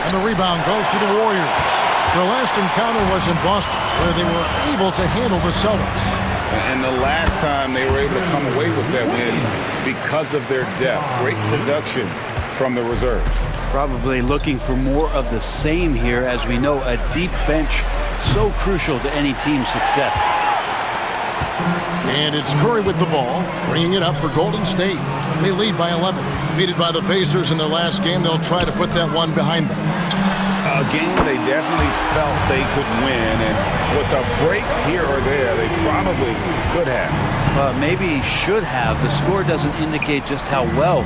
And the rebound goes to the Warriors. Their last encounter was in Boston, where they were able to handle the Celtics. And the last time they were able to come away with that win because of their depth. Great production from the reserves. Probably looking for more of the same here. As we know, a deep bench so crucial to any team's success. And it's Curry with the ball, bringing it up for Golden State. They lead by 11. Defeated by the Pacers in their last game, they'll try to put that one behind them. A game they definitely felt they could win, and with a break here or there, they probably could have. Maybe should have. The score doesn't indicate just how well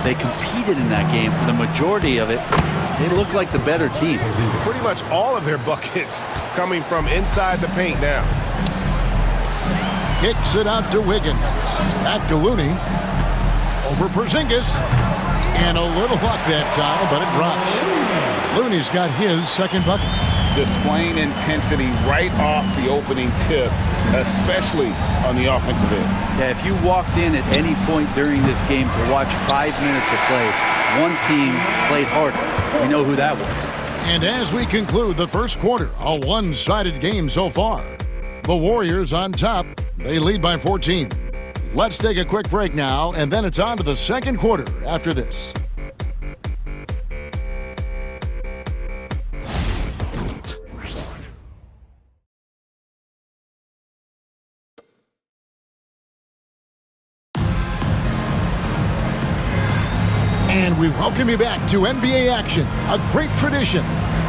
they competed in that game. For the majority of it, they look like the better team. Pretty much all of their buckets coming from inside the paint now. Kicks it out to Wiggins. Back to Looney. Over Porzingis. And a little luck that time, but it drops. Looney's got his second bucket. Displaying intensity right off the opening tip, especially on the offensive end. Yeah, if you walked in at any point during this game to watch 5 minutes of play, one team played harder. We know who that was. And as we conclude the first quarter, a one-sided game so far. The Warriors on top. They lead by 14. Let's take a quick break now, and then it's on to the second quarter after this. And we welcome you back to NBA action, a great tradition,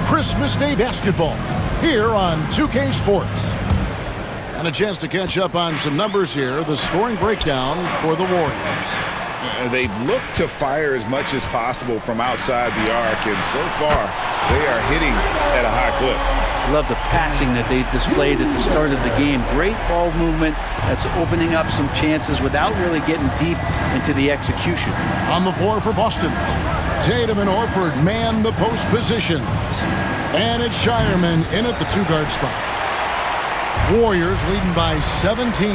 Christmas Day basketball, here on 2K Sports. And a chance to catch up on some numbers here, the scoring breakdown for the Warriors. They've looked to fire as much as possible from outside the arc, and so far, they are hitting at a high clip. Love the passing that they displayed at the start of the game. Great ball movement that's opening up some chances without really getting deep into the execution. On the floor for Boston, Tatum and Horford man the post position. And it's Shireman in at the two-guard spot. Warriors leading by 17.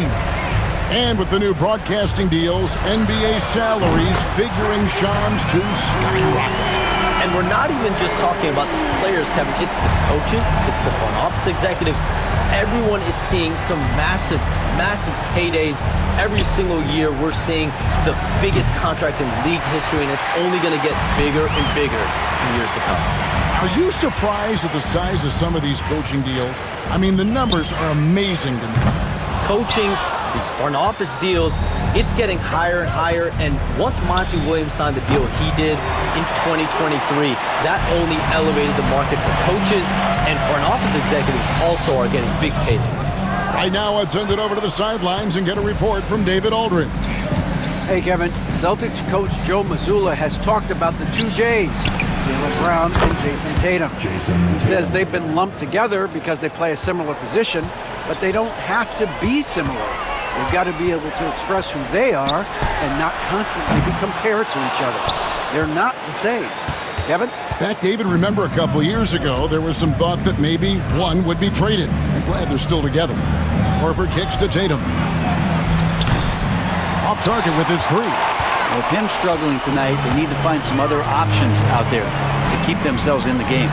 And with the new broadcasting deals, NBA salaries figuring Shams to skyrocket. And we're not even just talking about the players, Kevin. It's the coaches, it's the front office executives. Everyone is seeing some massive, massive paydays. Every single year we're seeing the biggest contract in league history, and it's only going to get bigger and bigger in years to come. Are you surprised at the size of some of these coaching deals? I mean, the numbers are amazing to me. Coaching, these front office deals, it's getting higher and higher. And once Monty Williams signed the deal he did in 2023, that only elevated the market for coaches, and front office executives also are getting big paydays. Right now, let's send it over to the sidelines and get a report from David Aldridge. Hey, Kevin. Celtics coach Joe Mazzulla has talked about the two J's, Jaylen Brown and Jason Tatum. He says they've been lumped together because they play a similar position, but they don't have to be similar. They've got to be able to express who they are and not constantly be compared to each other. They're not the same. Kevin? Back, David, remember a couple years ago, there was some thought that maybe one would be traded. I'm glad they're still together. Horford kicks to Tatum. Off target with his three. With him struggling tonight, they need to find some other options out there to keep themselves in the game.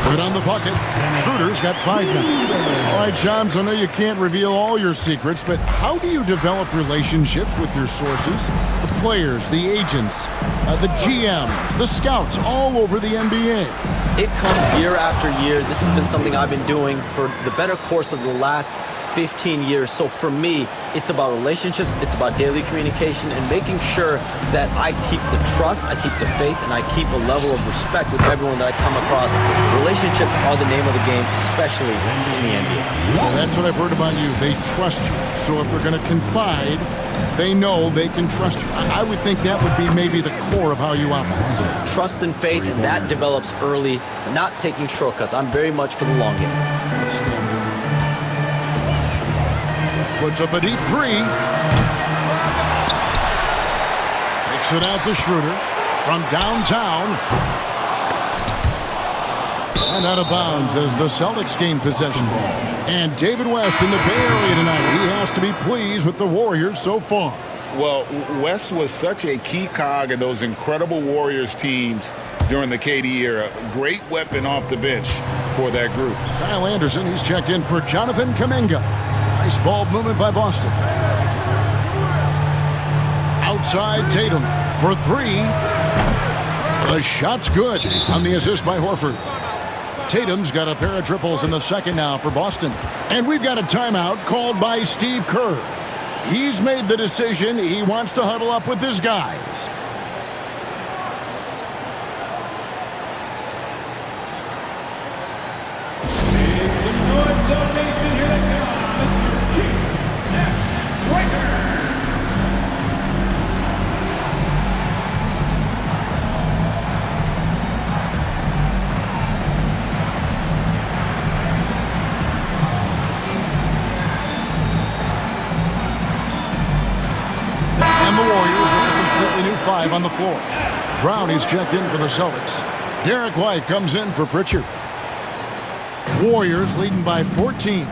Good on the bucket. Schroeder's got 5 now. All right, Shams, I know you can't reveal all your secrets, but how do you develop relationships with your sources? The players, the agents, the GMs, the scouts all over the NBA. It comes year after year. This has been something I've been doing for the better course of the last 15 years. So for me, it's about relationships, it's about daily communication, and making sure that I keep the trust, I keep the faith, and I keep a level of respect with everyone that I come across. Relationships are the name of the game, especially in the NBA. Well, that's what I've heard about you. They trust you. So if they're going to confide, they know they can trust you. I would think that would be maybe the core of how you operate. Trust and faith, and that develops early, not taking shortcuts. I'm very much for the long game. Outstanding. Puts up a deep three. Takes it out to Schroeder from downtown. And out of bounds as the Celtics gain possession. And David West in the Bay Area tonight. He has to be pleased with the Warriors so far. Well, West was such a key cog in those incredible Warriors teams during the KD era. Great weapon off the bench for that group. Kyle Anderson, he's checked in for Jonathan Kuminga. Nice ball movement by Boston. Outside Tatum for three. The shot's good on the assist by Horford. Tatum's got a pair of triples in the second now for Boston. And we've got a timeout called by Steve Kerr. He's made the decision he wants to huddle up with his guys. Five on the floor. Brown, he's checked in for the Celtics. Derek White comes in for Pritchard. Warriors leading by 14.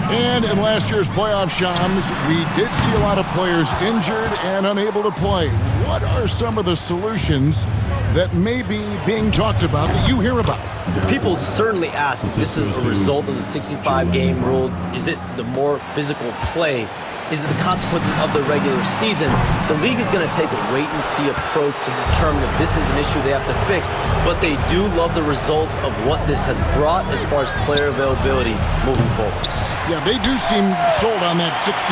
And in last year's playoff, Shams, we did see a lot of players injured and unable to play. What are some of the solutions that may be being talked about that you hear about? People certainly ask if this is a result of the 65-game rule. Is it the more physical play? Is it the consequences of the regular season? The league is going to take a wait-and-see approach to determine if this is an issue they have to fix, but they do love the results of what this has brought as far as player availability moving forward. Yeah, they do seem sold on that 65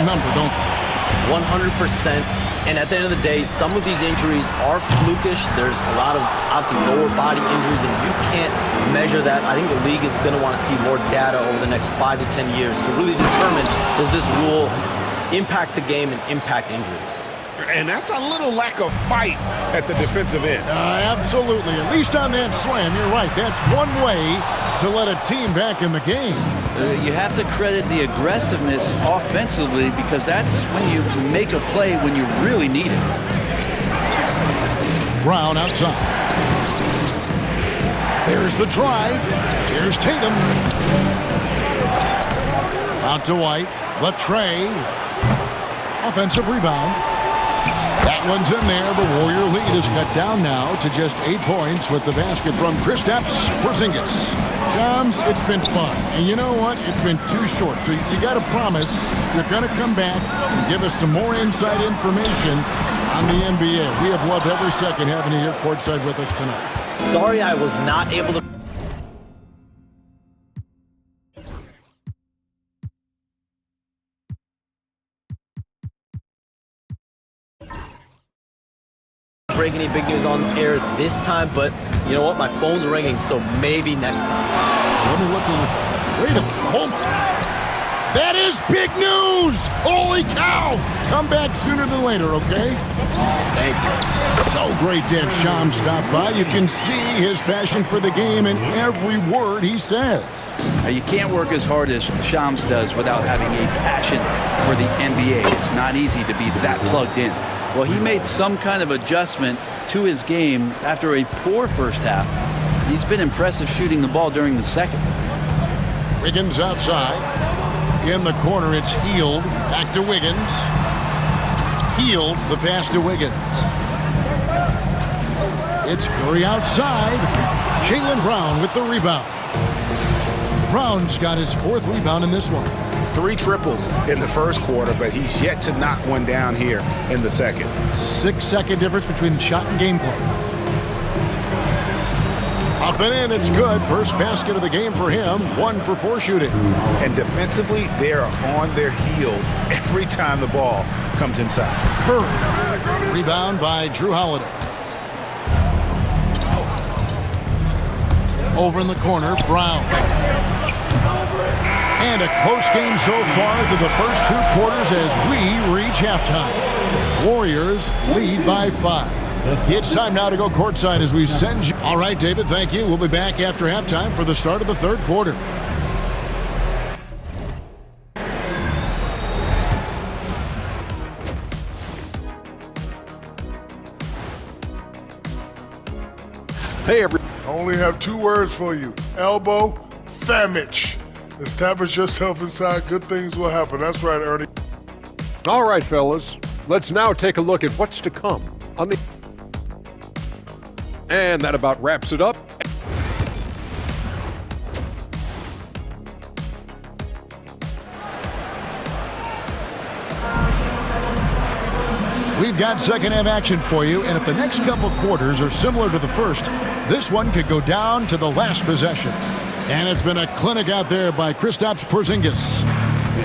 number, don't they? 100%. And at the end of the day, some of these injuries are flukish. There's a lot of, obviously, lower body injuries, and you can't measure that. I think the league is going to want to see more data over the next 5 to 10 years to really determine, does this rule impact the game and impact injuries? And that's a little lack of fight at the defensive end. Absolutely. At least on that slam, you're right. That's one way to let a team back in the game. You have to credit the aggressiveness offensively because that's when you make a play when you really need it. Brown outside. There's the drive. Here's Tatum. Out to White. Latrey. Offensive rebound. That one's in there. The Warrior lead is cut down now to just 8 points with the basket from Kristaps Porzingis. Shams, it's been fun. And you know what? It's been too short. So you got to promise you're going to come back and give us some more inside information on the NBA. We have loved every second having you here courtside with us tonight. Sorry I was not able to break any big news on air this time, but you know what? My phone's ringing, so maybe next time. Let me look in. Wait a minute. Hold on. That is big news! Holy cow! Come back sooner than later, okay? Thank you. So great to have Shams stop by. You can see his passion for the game in every word he says. You can't work as hard as Shams does without having a passion for the NBA. It's not easy to be that plugged in. Well, he made some kind of adjustment to his game after a poor first half. He's been impressive shooting the ball during the second. Wiggins outside. In the corner, it's Hield. Back to Wiggins. Hield, the pass to Wiggins. It's Curry outside. Jaylen Brown with the rebound. Brown's got his 4th rebound in this one. 3 triples in the first quarter, but he's yet to knock one down here in the second. 6-second difference between the shot and game clock. Up and in, it's good. First basket of the game for him. 1 for 4 shooting. And defensively, they are on their heels every time the ball comes inside. Curry. Rebound by Drew Holiday. Over in the corner, Brown. And a close game so far through the first 2 quarters as we reach halftime. Warriors lead by 5. It's time now to go courtside as we send you. All right, David, thank you. We'll be back after halftime for the start of the 3rd quarter. Hey, everybody. I only have 2 words for you. Elbow, famich. Establish yourself inside, good things will happen. That's right, Ernie. All right, fellas. Let's now take a look at what's to come on the And that about wraps it up. We've got second half action for you, and if the next couple quarters are similar to the first, this one could go down to the last possession. And it's been a clinic out there by Kristaps Porzingis.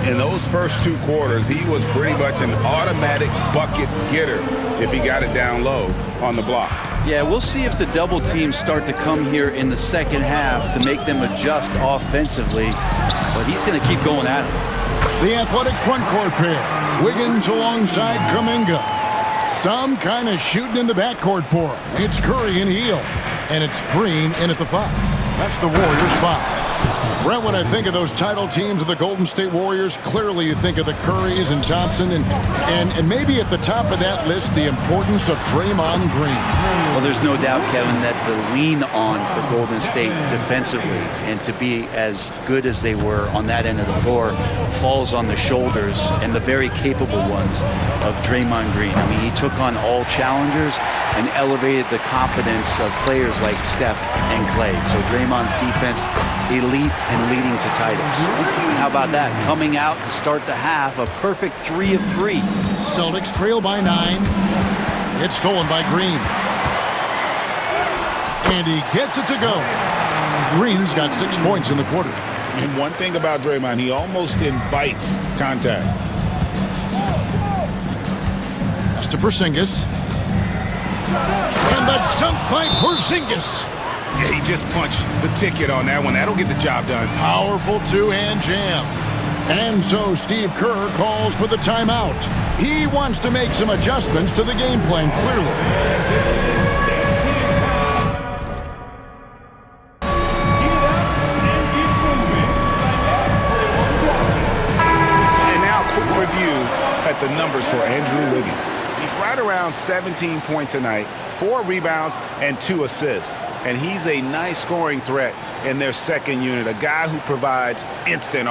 In those first 2 quarters, he was pretty much an automatic bucket getter if he got it down low on the block. Yeah, we'll see if the double teams start to come here in the second half to make them adjust offensively, but he's going to keep going at it. The athletic front court pair, Wiggins alongside Kuminga. Some kind of shooting in the backcourt for him. It's Curry and Hield, and it's Green in at the 5. That's the Warriors 5. Brent, when I think of those title teams of the Golden State Warriors, clearly you think of the Currys and Thompson, and maybe at the top of that list, the importance of Draymond Green. Well, there's no doubt, Kevin, that the lean on for Golden State defensively and to be as good as they were on that end of the floor falls on the shoulders, and the very capable ones, of Draymond Green. I mean, he took on all challengers and elevated the confidence of players like Steph and Clay. So Draymond's defense, elite and leading to titles. And how about that? Coming out to start the half, a perfect 3 of 3. Celtics trail by 9. It's stolen by Green. And he gets it to go. Green's got 6 points in the quarter. And one thing about Draymond, he almost invites contact. That's to Porzingis. And the dunk by Porzingis. Yeah, he just punched the ticket on that one. That'll get the job done. Powerful two-hand jam. And so Steve Kerr calls for the timeout. He wants to make some adjustments to the game plan, clearly. At the numbers for Andrew Wiggins. He's right around 17 points a night, 4 rebounds and 2 assists. And he's a nice scoring threat in their second unit, a guy who provides instant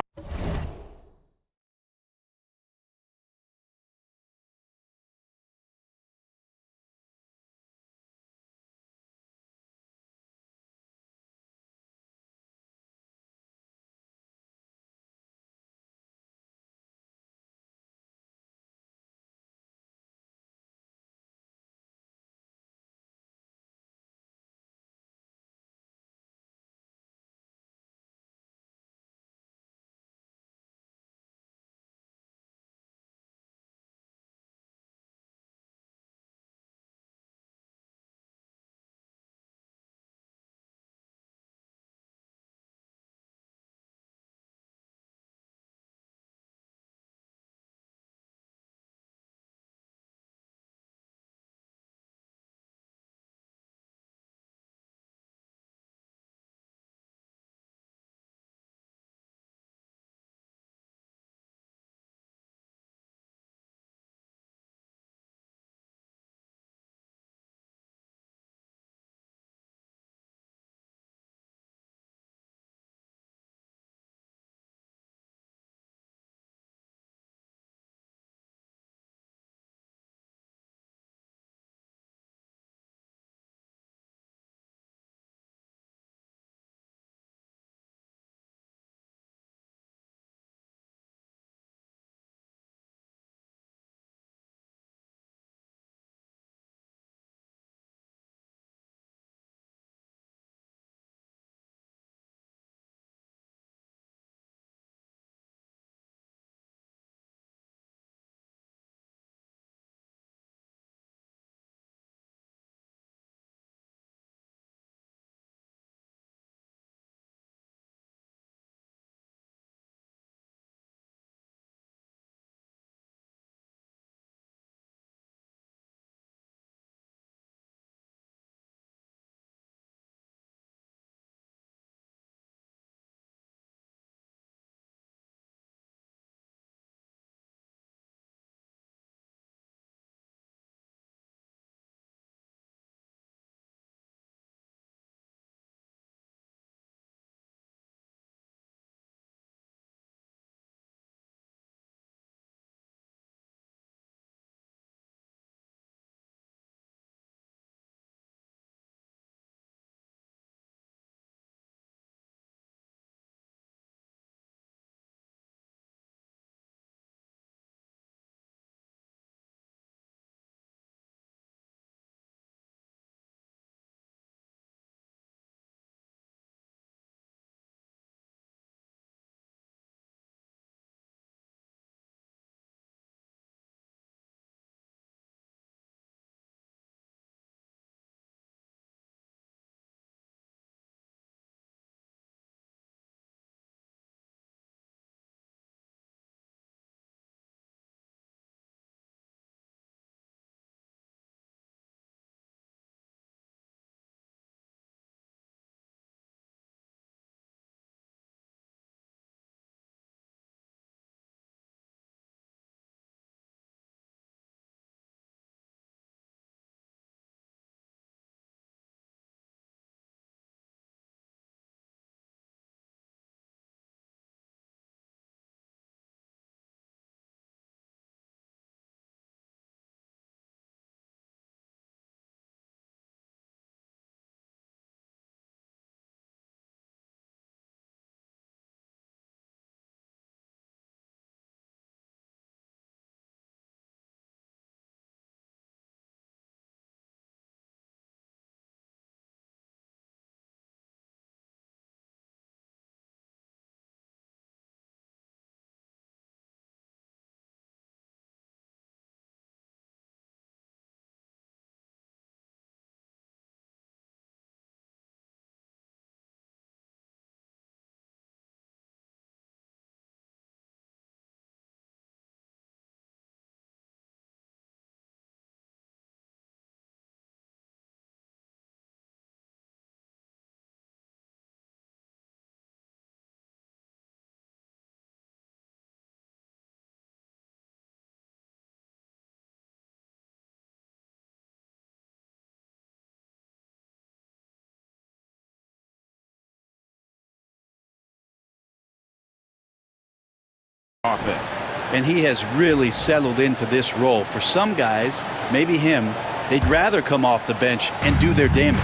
offense. And he has really settled into this role. For some guys, maybe him, they'd rather come off the bench and do their damage.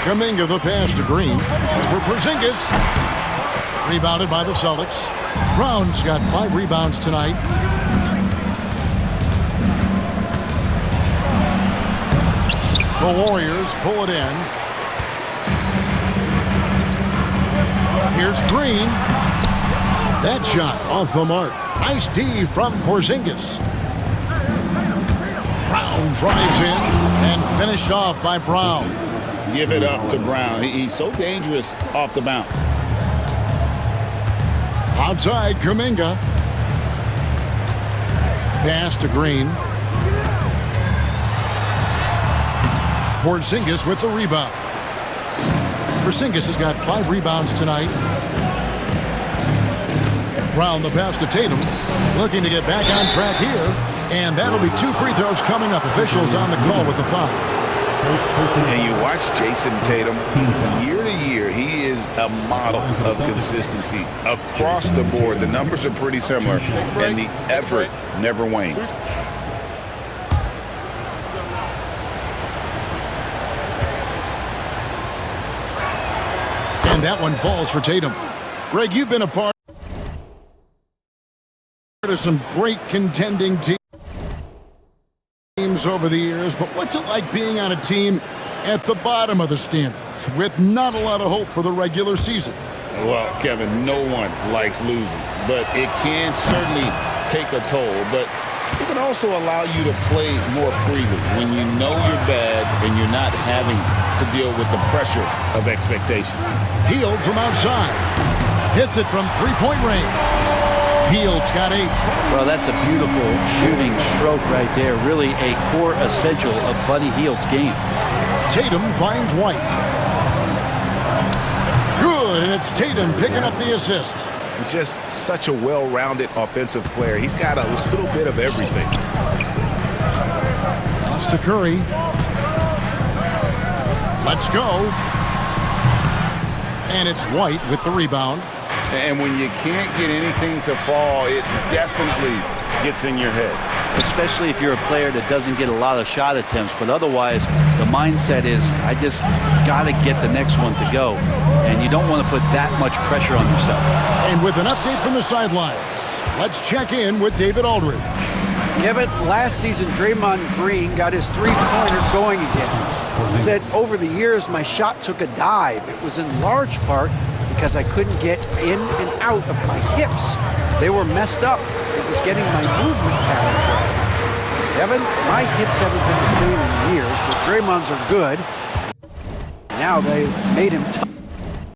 Kuminga the pass to Green. For Porzingis. Rebounded by the Celtics. Brown's got 5 rebounds tonight. The Warriors pull it in. Here's Green. That shot off the mark. Nice D from Porzingis. Brown drives in and finished off by Brown. Give it up to Brown. He's so dangerous off the bounce. Outside, Kuminga. Pass to Green. Porzingis with the rebound. Porzingis has got 5 rebounds tonight. Brown the pass to Tatum. Looking to get back on track here. And that'll be 2 free throws coming up. Officials on the call with the foul. And you watch Jason Tatum year to year, he is a model of consistency across the board. The numbers are pretty similar, and the effort never wanes. And that one falls for Tatum. Greg, you've been a part of some great contending teams over the years, but what's it like being on a team at the bottom of the standings with not a lot of hope for the regular season? Well, Kevin, no one likes losing, but it can certainly take a toll. But it can also allow you to play more freely when you know you're bad and you're not having to deal with the pressure of expectation. Hield from outside. Hits it from three-point range. Hield's got 8. Well, that's a beautiful shooting stroke right there. Really a core essential of Buddy Hield's game. Tatum finds White. Good, and it's Tatum picking up the assist. Just such a well-rounded offensive player. He's got a little bit of everything. Pass to Curry. Let's go. And it's White with the rebound. And when you can't get anything to fall, it definitely gets in your head. Especially if you're a player that doesn't get a lot of shot attempts. But otherwise, the mindset is, I just got to get the next one to go. And you don't want to put that much pressure on yourself. And with an update from the sidelines, let's check in with David Aldridge. Kevin, last season, Draymond Green got his three-pointer going again. He said, over the years, my shot took a dive. It was in large part because I couldn't get in and out of my hips. They were messed up. It was getting my movement patterns right. Kevin, my hips haven't been the same in years, but Draymond's are good. Now they made him tough.